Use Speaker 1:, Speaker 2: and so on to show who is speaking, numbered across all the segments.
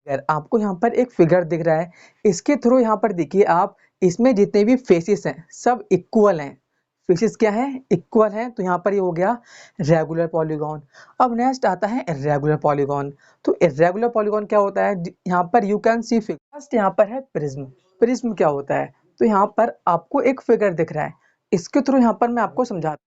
Speaker 1: अगर आपको यहाँ पर एक फिगर दिख रहा है, इसके थ्रू यहाँ पर देखिए आप, इसमें जितने भी फेसेस हैं सब इक्वल हैं। फेसेस क्या है? इक्वल हैं। तो यहाँ पर ये हो गया रेगुलर पॉलीगॉन। अब नेक्स्ट आता है इर्रेगुलर पॉलीगॉन। तो इर्रेगुलर पॉलीगॉन क्या होता है? यहाँ पर you can see figure. First यहाँ पर है प्रिज्म। प्रिज्म क्या होता है? तो यहाँ पर आपको एक फिगर दिख रहा है, इसके थ्रू यहाँ पर मैं आपको समझाता हूँ।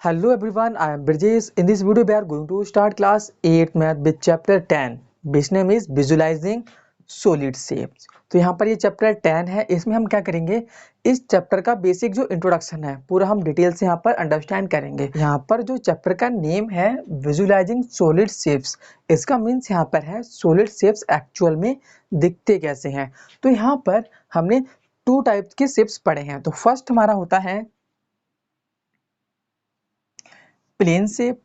Speaker 1: Hello everyone, I am Brajesh. In this video we are going to start class 8 math with chapter 10 which name is visualising solid shapes. तो यहाँ पर ये चैप्टर 10 है। इसमें हम क्या करेंगे, इस चैप्टर का बेसिक जो इंट्रोडक्शन है पूरा हम डिटेल से यहाँ पर अंडरस्टैंड करेंगे। यहाँ पर जो चैप्टर का नेम है विजुलाइजिंग सॉलिड शेप्स, इसका मीन्स यहाँ पर है सॉलिड शेप्स एक्चुअल में दिखते कैसे हैं। तो यहाँ पर हमने 2 टाइप्स के शेप्स पढ़े हैं। तो फर्स्ट हमारा होता है प्लेन शेप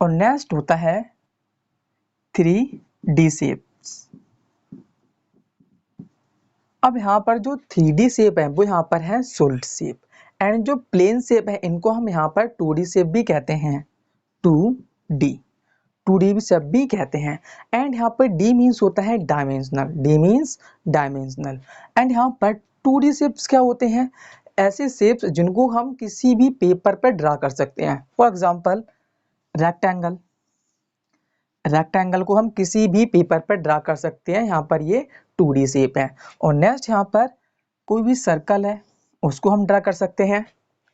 Speaker 1: और नेक्स्ट होता है 3D शेप्स। अब यहाँ पर जो 3D शेप है वो यहाँ पर है सॉलिड शेप, एंड जो प्लेन शेप है इनको हम यहाँ पर 2D शेप भी कहते हैं। 2D 2D शेप भी कहते हैं। एंड यहाँ पर D मीन्स होता है dimensional. D means dimensional. And यहाँ पर 2D शेप्स क्या होते हैं? ऐसे शेप्स जिनको हम किसी भी पेपर पर ड्रा कर सकते हैं। For example rectangle. रेक्टेंगल को हम किसी भी पेपर पर ड्रा कर सकते हैं। यहाँ पर ये 2D शेप है। और नेक्स्ट यहाँ पर कोई भी सर्कल है उसको हम ड्रा कर सकते हैं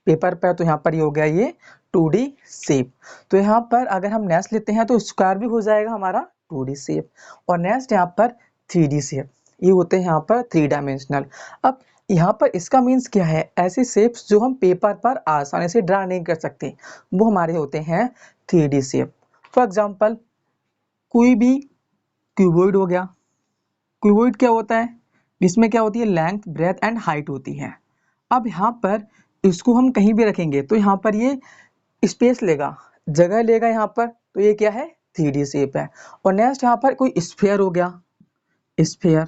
Speaker 1: पेपर पर। तो यहाँ पर ये हो गया ये 2D शेप। तो यहाँ पर अगर हम नेक्स्ट लेते हैं तो स्क्वायर भी हो जाएगा हमारा 2D शेप। और नेक्स्ट यहाँ पर 3D शेप, ये होते हैं यहाँ पर 3 डायमेंशनल। अब यहाँ पर इसका मीन्स क्या है? ऐसे शेप्स जो हम पेपर पर आसानी से ड्रा नहीं कर सकते वो हमारे होते हैं 3D शेप। फॉर एग्जाम्पल कोई भी क्यूबॉइड हो गया। क्यूबॉइड क्या होता है? इसमें क्या होती है? लेंथ, ब्रेथ एंड हाइट होती है। अब यहाँ पर इसको हम कहीं भी रखेंगे तो यहाँ पर ये स्पेस लेगा, जगह लेगा यहाँ पर। तो ये क्या है? 3D शेप है। और नेक्स्ट यहाँ पर कोई स्फीयर हो गया। स्फीयर,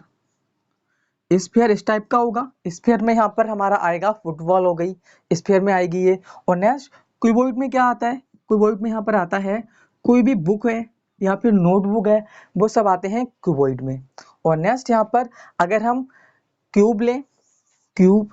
Speaker 1: स्फीयर इस टाइप का होगा। स्फीयर में यहाँ पर हमारा आएगा फुटबॉल हो गई, स्फीयर में आएगी ये। और नेक्स्ट क्यूबॉइड में क्या आता है? क्यूबॉइड में यहाँ पर आता है कोई भी बुक है या फिर नोटबुक है, वो सब आते हैं क्यूबॉइड में। और नेक्स्ट यहाँ पर अगर हम क्यूब लें, क्यूब,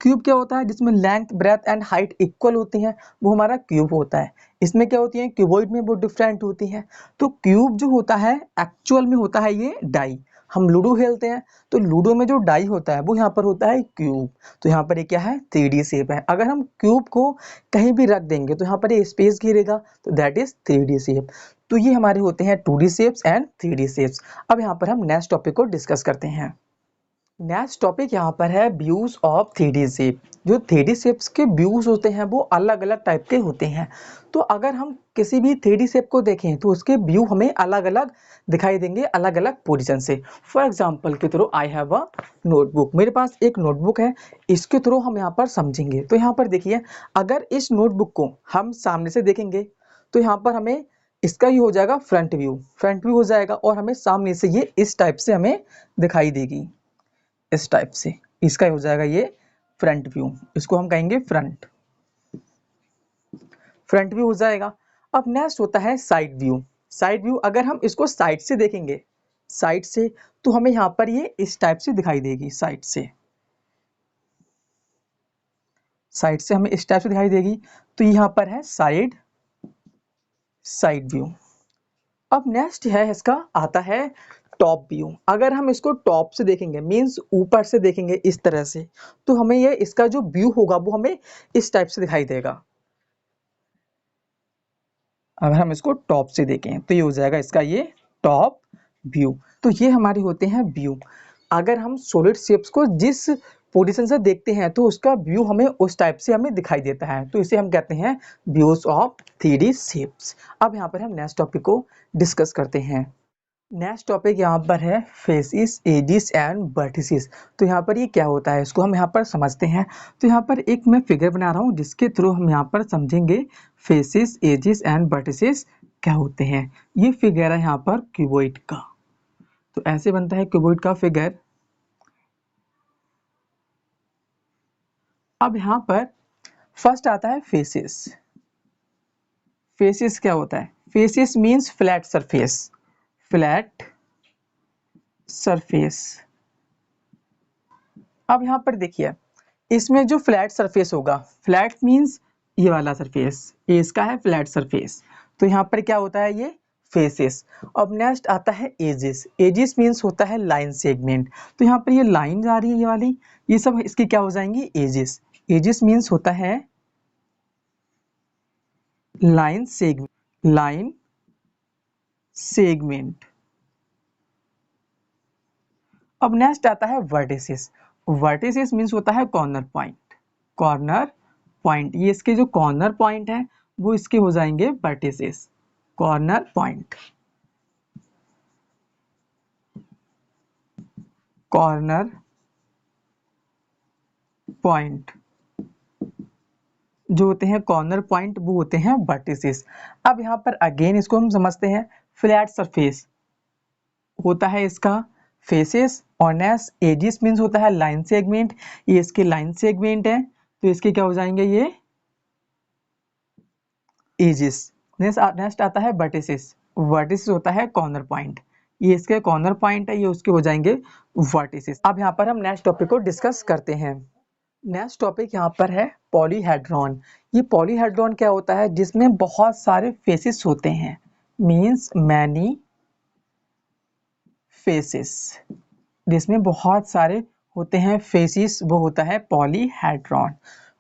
Speaker 1: क्यूब क्या होता है? जिसमें length, breadth and height equal होती हैं, वो हमारा क्यूब होता है। इसमें क्या होती है? क्यूबॉइड में वो डिफरेंट होती है। तो क्यूब जो होता है एक्चुअल में होता है ये डाई। हम लूडो खेलते हैं तो लूडो में जो डाई होता है वो यहाँ पर होता है क्यूब। तो यहाँ पर ये क्या है? 3D शेप है। अगर हम क्यूब को कहीं भी रख देंगे तो यहाँ पर ये स्पेस घेरेगा, तो दैट इज 3D शेप। तो ये हमारे होते हैं 2D shapes and 3D shapes. अब यहाँ पर हम नेक्स्ट टॉपिक को डिस्कस करते हैं। नेक्स्ट टॉपिक यहाँ पर है व्यूज ऑफ 3D शेप। जो 3D शेप्स के व्यूज होते हैं वो अलग अलग टाइप के होते हैं। तो अगर हम किसी भी 3D शेप को देखें तो उसके व्यू हमें अलग अलग दिखाई देंगे, अलग अलग पोजीशन से। फॉर एग्जांपल के through I have a notebook. मेरे पास एक नोटबुक है, इसके थ्रू हम यहाँ पर समझेंगे। तो यहाँ पर देखिए, अगर इस नोटबुक को हम सामने से देखेंगे तो यहाँ पर हमें इसका ही हो जाएगा फ्रंट व्यू। फ्रंट व्यू हो जाएगा और हमें सामने से ये इस टाइप से हमें दिखाई देगी, इस टाइप से। इसका हो जाएगा ये फ्रंट व्यू, इसको हम कहेंगे फ्रंट, फ्रंट व्यू हो जाएगा। अब नेक्स्ट होता है साइड व्यू। साइड व्यू अगर हम इसको साइड से देखेंगे, साइड से, तो हमें यहाँ पर ये इस टाइप से दिखाई देगी। साइड से, साइड से हमें इस टाइप से दिखाई देगी। तो यहाँ पर है साइड, साइड व्यू। अब नेक्स्ट है इसका आता है टॉप व्यू। अगर हम इसको टॉप से देखेंगे, मींस ऊपर से देखेंगे इस तरह से, तो हमें ये इसका जो व्यू होगा वो हमें इस टाइप से दिखाई देगा। अगर हम इसको टॉप से देखें तो ये हो जाएगा इसका ये टॉप व्यू। तो ये हमारे होते हैं व्यू। अगर हम सॉलिड शेप्स को जिस पोजीशन से देखते हैं तो उसका व्यू हमें उस टाइप से हमें दिखाई देता है। तो इसे हम कहते हैं व्यूज ऑफ 3D शेप्स। अब यहाँ पर हम नेक्स्ट टॉपिक को डिस्कस करते हैं। नेक्स्ट टॉपिक यहाँ पर है फेसिस, एजिस एंड वर्टिसेस। तो यहाँ पर ये क्या होता है इसको हम यहाँ पर समझते हैं। तो यहाँ पर एक मैं फिगर बना रहा हूँ जिसके थ्रू हम यहाँ पर समझेंगे फेसिस, एजिस एंड वर्टिसेस क्या होते हैं। ये फिगर है यहाँ पर क्यूबॉइड का। तो ऐसे बनता है क्यूबॉइड का फिगर। अब यहाँ पर फर्स्ट आता है फेसिस। फेसिस क्या होता है? Faces means flat surface, flat surface. अब यहाँ पर देखिए, इसमें जो फ्लैट सरफेस होगा, फ्लैट मीन्स ये वाला सरफेस, ये इसका है फ्लैट सरफेस, तो यहाँ पर क्या होता है? ये फेसेस। अब नेक्स्ट आता है एजिस। एजिस मीन्स होता है लाइन सेगमेंट, तो यहाँ पर ये लाइन जा रही है, ये वाली, ये सब इसकी क्या हो जाएंगी? एजिस। एजिस मीन्स होता है लाइन सेगमेंट, लाइन सेगमेंट। अब नेक्स्ट आता है वर्टिसेस। वर्टिसेस मीन्स होता है कॉर्नर पॉइंट, कॉर्नर पॉइंट, ये इसके जो कॉर्नर पॉइंट है वो इसके हो जाएंगे vertices, corner point, corner point जो होते हैं कॉर्नर पॉइंट वो होते हैं वर्टिसेस। अब यहाँ पर अगेन इसको हम समझते हैं, फ्लैट सरफेस होता है इसका फेसेस, और नेक्स्ट एजिस मीन्स होता है लाइन सेगमेंट, ये इसके लाइन सेगमेंट है, तो इसके क्या हो जाएंगे? ये एजिस। नेक्स्ट आता है वर्टिसेस। वर्टिसेस होता है कॉर्नर पॉइंट, ये इसके कॉर्नर पॉइंट है, ये उसके हो जाएंगे वर्टिसेस। अब यहाँ पर हम नेक्स्ट टॉपिक को डिस्कस करते हैं। नेक्स्ट टॉपिक यहाँ पर है पॉलीहेड्रॉन। ये पॉलीहेड्रॉन क्या होता है? जिसमें बहुत सारे फेसेस होते हैं, मीन्स मैनी फेसेस, जिसमें बहुत सारे होते हैं फेसिस, वो होता है पॉलीहेड्रॉन।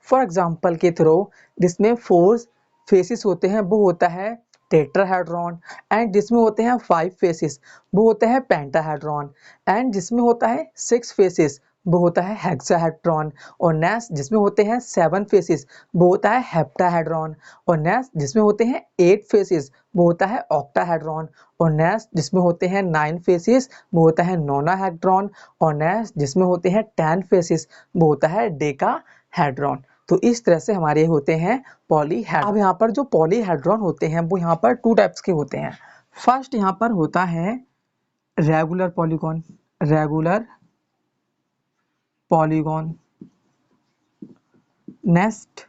Speaker 1: फॉर एग्जांपल के थ्रू जिसमें 4 फेसिस होते हैं वो होता है टेट्राहेड्रॉन, एंड जिसमें होते हैं 5 फेसिस वो होता है पेंटाहेड्रॉन, एंड जिसमें होता है 6 फेसिस वो होता है हेक्साहेड्रॉन, और नेक्स्ट जिसमें होते हैं 7 फेसिस वो होता है हेप्टाहेड्रॉन, और नेक्स्ट जिसमें होते हैं 8 फेसिस वो होता है ऑक्टाहेड्रॉन, और नेक्स्ट जिसमें होते हैं 9 फेसिस वो होता है नोनाहेड्रॉन, और नेक्स्ट जिसमें होते हैं 10 फेसिस वो होता है डेकाहेड्रॉन। तो इस तरह से हमारे होते हैं पॉलीहेड्रॉन। अब यहाँ पर जो पॉलीहेड्रॉन होते हैं वो यहाँ पर 2 टाइप्स के होते हैं। फर्स्ट यहाँ पर होता है regular polygon, regular polygon. Next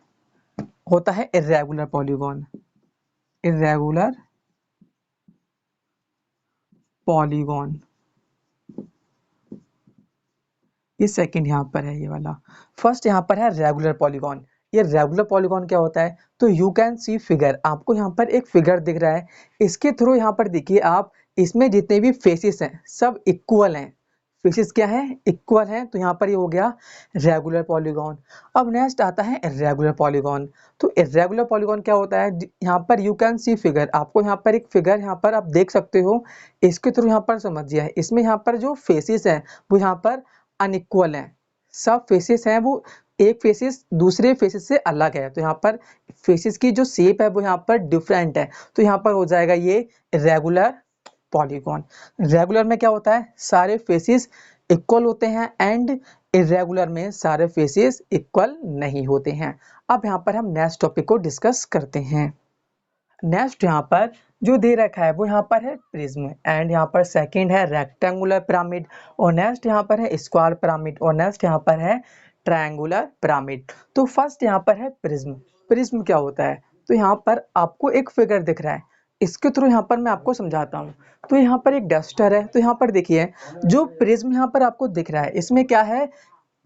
Speaker 1: होता है इर्रेगुलर पॉलीगॉन, इर्रेगुलर पॉलीगॉन, ये सेकंड यहाँ पर है ये वाला। फर्स्ट यहाँ पर है रेगुलर पॉलीगॉन। ये रेगुलर पॉलीगॉन क्या होता है? तो यू कैन सी फिगर, आपको यहाँ पर एक फिगर दिख रहा है, इसके थ्रू यहाँ पर देखिए आप, इसमें जितने भी फेसेस हैं सब इक्वल हैं, फेसेस क्या है? इक्वल हैं, तो यहाँ पर ये हो गया रेगुलर पॉलीगॉन। अब नेक्स्ट आता है इर्रेगुलर पॉलीगॉन। तो इर्रेगुलर पॉलीगॉन क्या होता है? यहाँ पर यू कैन सी फिगर, आपको यहाँ पर एक फिगर यहाँ पर आप देख सकते हो, इसके थ्रू यहाँ पर समझिए, इसमें यहाँ पर जो फेसेस हैं वो यहाँ पर अनइक्वल हैं, सब फेसेस हैं वो एक फेसेस दूसरे फेसेस से अलग है, तो यहाँ पर फेसेस की जो शेप है वो यहाँ पर डिफरेंट है, तो यहाँ पर हो जाएगा ये रेगुलर पॉलीगॉन। रेगुलर में क्या होता है? सारे फेसेस इक्वल होते हैं, एंड इरेगुलर में सारे फेसेस इक्वल नहीं होते हैं। अब यहाँ पर हम नेक्स्ट टॉपिक को डिस्कस करते हैं। नेक्स्ट यहाँ पर जो दे रखा है वो यहाँ पर है प्रिज्म, एंड यहाँ पर सेकंड है रेक्टेंगुलर पिरामिड, और नेक्स्ट यहाँ पर है स्क्वायर पिरामिड, और नेक्स्ट यहाँ पर है ट्रायंगुलर पिरामिड। तो फर्स्ट यहाँ पर है प्रिज्म। प्रिज्म क्या होता है? तो यहाँ पर आपको एक फिगर दिख रहा है, इसके थ्रू यहाँ पर मैं आपको समझाता हूँ। तो यहाँ पर एक डस्टर है, तो यहाँ पर देखिए जो प्रिज्म यहाँ पर आपको दिख रहा है, इसमें क्या है?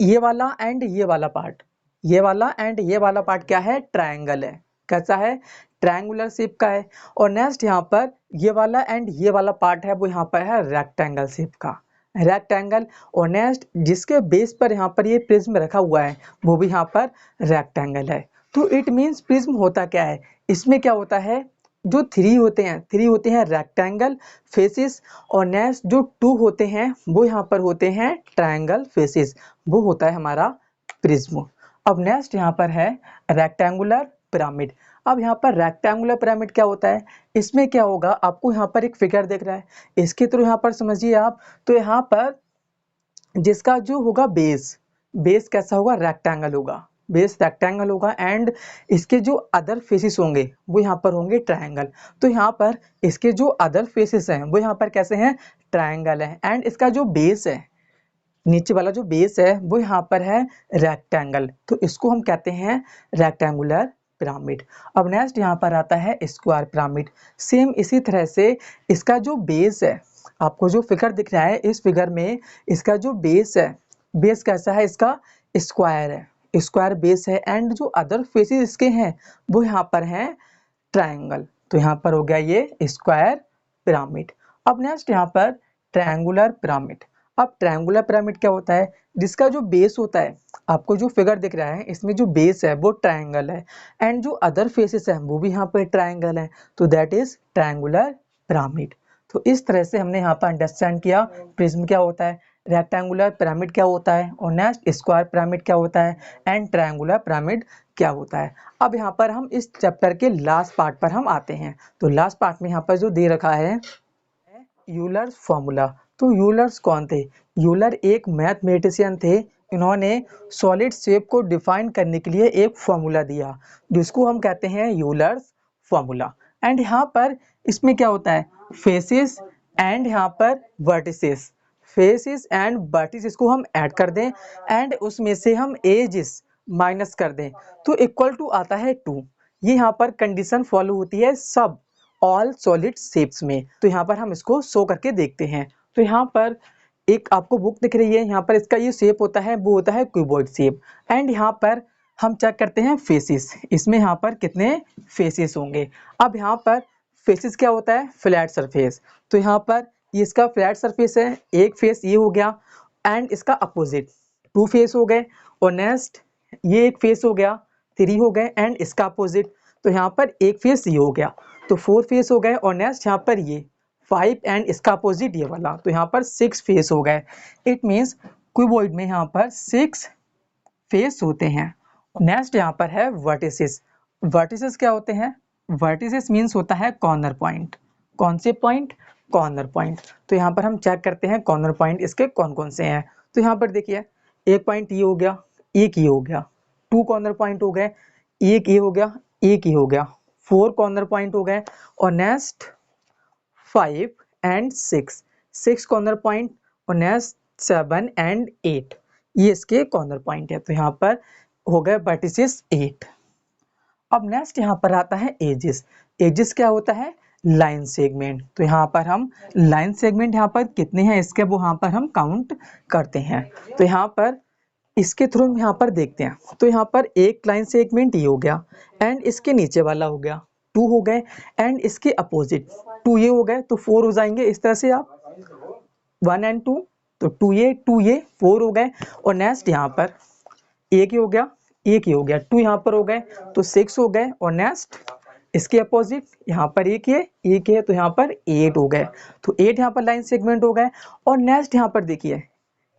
Speaker 1: ये वाला एंड ये वाला पार्ट, ये वाला एंड ये वाला पार्ट क्या है? ट्रायंगल है। कैसा है? ट्रायंगुलर शेप का है। और नेक्स्ट यहाँ पर ये वाला एंड ये वाला पार्ट है वो यहाँ पर है रेक्टेंगल शेप का, रेक्टेंगल। और नेक्स्ट जिसके बेस पर यहाँ पर ये प्रिज्म रखा हुआ है वो भी यहाँ पर रेक्टेंगल है। तो इट मीन्स प्रिज्म होता क्या है? इसमें क्या होता है? जो 3 होते हैं रेक्टेंगल फेसेस, और नेक्स्ट जो 2 होते हैं वो यहाँ पर होते हैं ट्रायंगल फेसेस, वो होता है हमारा प्रिज्म। अब नेक्स्ट यहाँ पर है रेक्टेंगुलर पिरामिड। अब यहाँ पर रेक्टेंगुलर पिरामिड क्या होता है? इसमें क्या होगा? आपको यहाँ पर एक फिगर दिख रहा है, इसके थ्रू यहाँ पर समझिए आप। तो यहाँ पर जिसका जो होगा बेस, बेस कैसा होगा? रेक्टेंगल होगा, बेस रेक्टेंगल होगा, एंड इसके जो अदर फेसेस होंगे वो यहाँ पर होंगे ट्रायंगल। तो यहाँ पर इसके जो अदर फेसेस हैं वो यहाँ पर कैसे हैं? ट्रायंगल है, एंड इसका जो बेस है, नीचे वाला जो बेस है वो यहाँ पर है रेक्टेंगल, तो इसको हम कहते हैं रेक्टेंगुलर पिरामिड। अब नेक्स्ट यहाँ पर आता है स्क्वायर पिरामिड। सेम इसी तरह से इसका जो बेस है, आपको जो फिगर दिख रहा है इस फिगर में इसका जो बेस है, बेस कैसा है, इसका स्क्वायर है, स्क्वायर बेस है। एंड जो अदर फेसेस इसके हैं वो यहाँ पर हैं ट्रायंगल। तो यहाँ पर हो गया ये स्क्वायर पिरामिड। अब नेक्स्ट यहाँ पर ट्रायंगुलर पिरामिड। अब ट्रायंगुलर पिरामिड क्या होता है, जिसका जो बेस होता है, आपको जो फिगर दिख रहा है इसमें जो बेस है वो ट्रायंगल है एंड जो अदर फेसेस है वो भी यहाँ पर ट्रायंगल है, तो दैट इज ट्रायंगुलर पिरामिड। तो इस तरह से हमने यहाँ पर अंडरस्टैंड किया प्रिज्म क्या होता है, रेक्टेंगुलर पिरामिड क्या होता है, और नेक्स्ट स्क्वायर पिरामिड क्या होता है एंड ट्रायंगुलर पिरामिड क्या होता है। अब यहाँ पर हम इस चैप्टर के लास्ट पार्ट पर हम आते हैं। तो लास्ट पार्ट में यहाँ पर जो दे रखा है यूलर्स फॉर्मूला। तो यूलर्स कौन थे, यूलर एक मैथमेटिशियन थे। इन्होंने सॉलिड शेप को डिफाइन करने के लिए एक फॉर्मूला दिया जिसको हम कहते हैं यूलर्स फॉर्मूला। एंड यहाँ पर इसमें क्या होता है, फेसेस एंड यहाँ पर वर्टिसेस, फेसेस एंड वर्टिसेस को हम ऐड कर दें एंड उसमें से हम एजेस माइनस कर दें तो इक्वल टू आता है 2। ये यहाँ पर कंडीशन फॉलो होती है सब ऑल सॉलिड शेप्स में। तो यहाँ पर हम इसको शो करके देखते हैं। तो यहाँ पर एक आपको बुक दिख रही है, यहाँ पर इसका ये शेप होता है वो होता है क्यूबॉइड शेप। एंड यहाँ पर हम चेक करते हैं फेसेस, इसमें यहाँ पर कितने फेसेस होंगे। अब यहाँ पर फेसेस क्या होता है, फ्लैट सरफेस। तो यहाँ पर ये इसका फ्लैट सरफेस है, एक फेस ये हो गया एंड इसका अपोजिट 2 फेस हो गए, और नेक्स्ट ये एक फेस हो गया 3 हो गए एंड इसका अपोजिट, तो यहाँ पर एक फेस ये हो गया तो 4 फेस हो गए, और नेक्स्ट यहाँ पर ये 5 एंड इसका अपोजिट ये वाला, तो यहाँ पर 6 फेस हो गए। इट मीन्स क्यूबॉइड में यहाँ पर 6 फेस होते हैं। नेक्स्ट यहाँ पर है वर्टिसेस। वर्टिसेस क्या होते हैं, वर्टिसेस मीन्स होता है कॉर्नर पॉइंट। कौन से पॉइंट, कॉर्नर पॉइंट। तो यहाँ पर हम चेक करते हैं कॉर्नर पॉइंट इसके कौन कौन से हैं। तो यहाँ पर देखिए एक पॉइंट ये हो गया, एक ये हो गया, 2 कॉर्नर पॉइंट हो गए, एक ये हो गया, एक ये हो गया, 4 कॉर्नर पॉइंट हो गए, और नेक्स्ट 5 एंड 6 कॉर्नर पॉइंट, और नेक्स्ट 7 एंड 8 ये इसके कॉर्नर पॉइंट है। तो यहाँ पर हो गए वर्टिसेस 8। अब नेक्स्ट यहाँ पर आता है एजेस। एजेस क्या होता है, लाइन सेगमेंट। तो यहाँ पर हम लाइन सेगमेंट यहाँ पर कितने हैं इसके वो यहाँ पर हम काउंट करते हैं। तो यहाँ पर इसके थ्रू हम यहाँ पर देखते हैं। तो यहाँ पर एक लाइन सेगमेंट ये हो गया एंड इसके नीचे वाला हो गया 2 हो गए, एंड इसके अपोजिट 2 ये हो गए तो 4 हो जाएंगे। इस तरह से आप 1 एंड 2, तो 2 ये 4 हो गए, और नेक्स्ट यहाँ पर एक ही हो गया, एक ही हो गया, 2 यहाँ पर हो गए तो 6 हो गए, और नेक्स्ट इसके अपोजिट यहाँ पर एक है तो यहाँ पर 8 हो गए, तो 8 यहाँ पर लाइन सेगमेंट हो गए। और नेक्स्ट यहाँ पर देखिए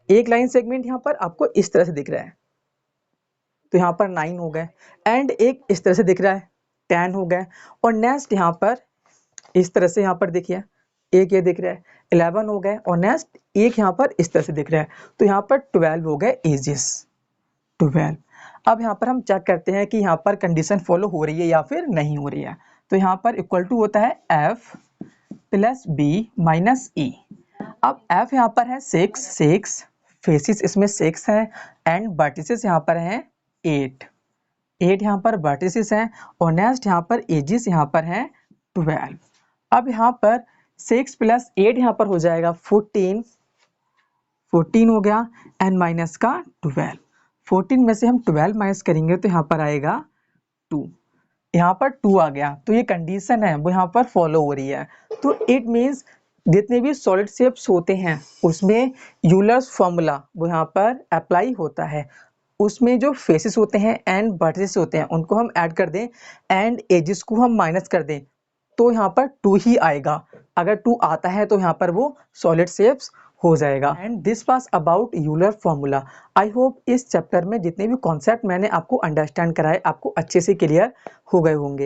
Speaker 1: एक लाइन सेगमेंट यहाँ पर आपको इस तरह से दिख रहा है, तो यहाँ पर 9 हो गए, एंड एक इस तरह से दिख रहा है 10 हो गए, और नेक्स्ट यहाँ पर इस तरह से यहाँ पर देखिए एक ये दिख रहा है 11 हो गए, और नेक्स्ट एक यहाँ पर इस तरह से दिख रहा है, तो यहाँ पर 12 हो गए एजेस 12। अब यहाँ पर हम चेक करते हैं कि यहाँ पर कंडीशन फॉलो हो रही है या फिर नहीं हो रही है। तो यहाँ पर इक्वल टू होता है f प्लस बी माइनस ई। अब f यहाँ पर है 6 फेसिस इसमें 6 हैं, एंड वर्टिसेस यहाँ पर हैं 8 यहाँ पर वर्टिसेस हैं, और नेक्स्ट यहाँ पर एजिस यहाँ पर हैं 12। अब यहाँ पर 6 प्लस 8 यहाँ पर हो जाएगा 14 हो गया, एंड माइनस का 12। 14 में से हम 12 माइनस करेंगे तो यहाँ पर आएगा 2, यहाँ पर 2 आ गया, तो ये कंडीशन है वो यहाँ पर फॉलो हो रही है। तो इट मीन्स जितने भी सॉलिड शेप्स होते हैं उसमें यूलर्स फॉर्मूला वो यहाँ पर अप्लाई होता है। उसमें जो फेसेस होते हैं एंड वर्टिसेस होते हैं उनको हम ऐड कर दें एंड एजेस को हम माइनस कर दें तो यहाँ पर 2 ही आएगा। अगर 2 आता है तो यहाँ पर वो सॉलिड शेप्स हो जाएगा। And this was about Euler formula. I hope इस चैप्टर में जितने भी कॉन्सेप्ट मैंने आपको अंडरस्टैंड कराए आपको अच्छे से क्लियर हो गए होंगे।